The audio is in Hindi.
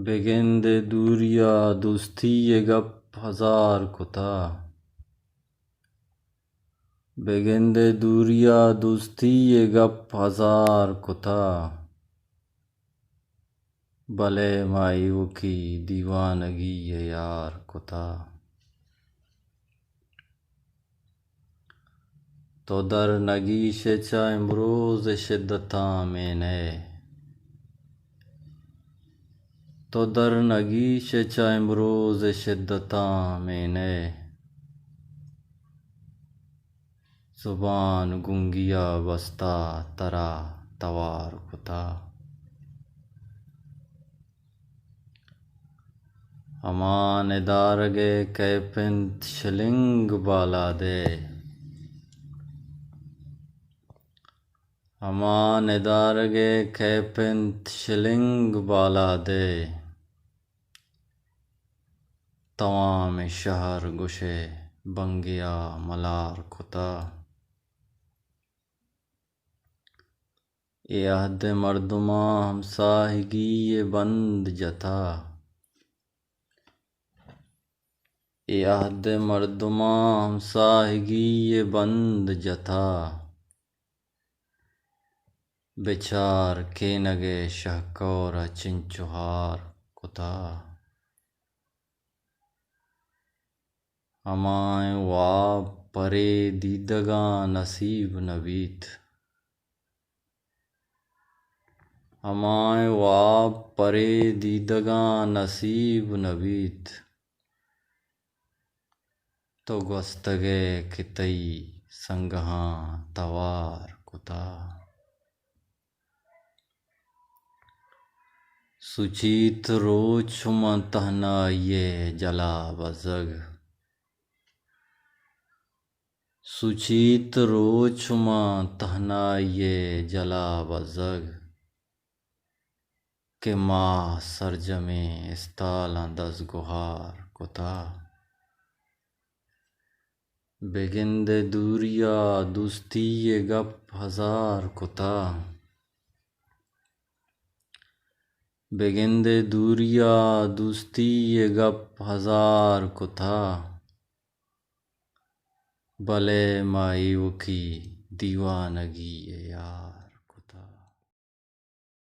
बेगेंदे दूरिया दोस्ती ये गप हजार कुता। बेगेंदे दूरिया दोस्ती ये गप हजार कुता। भले मायूं की दीवानगी ये यार कुता। तो दर नगीशे चा इमरोज शिद्दता मैंने। तो दर नगीशे चा इमरोज शिद्दता मैंने। जुबान गुंगिया बस्ता तरा तवार कुता। अमान दारगे कैपिंत शिलिंग बाला दे। अमान दारगे कैपिंत शिलिंग बाला दे। तवाम शहर गुशे बंगिया मलार कुता। ए अहद मर्दुमा हमसाहिगी ये बंद जथा। ए अहद मर्दुमा हमसाहिगी ये बंद जथा। बेचार के नगे शहकौर चिंचुहार कुता। हमाय वाब परे दीदगा नसीब नबीत। हमाय वाब परे दीदगा नसीब नबीत। तो गस्तगे कितई संगहा तवार कुता। सुचीत रोचुम तहना ये जला बजग। सुचीत रोचुम तहना ये जला बजग। के माँ सरजमे इस्ताला दस गुहार कुता। बेगिंदे दूरिया दोस्ती ये गप हजार कुता। बेगिंदे दूरिया दोस्ती ये गप हजार कुता। भले मायूं की दीवानगी ये यार।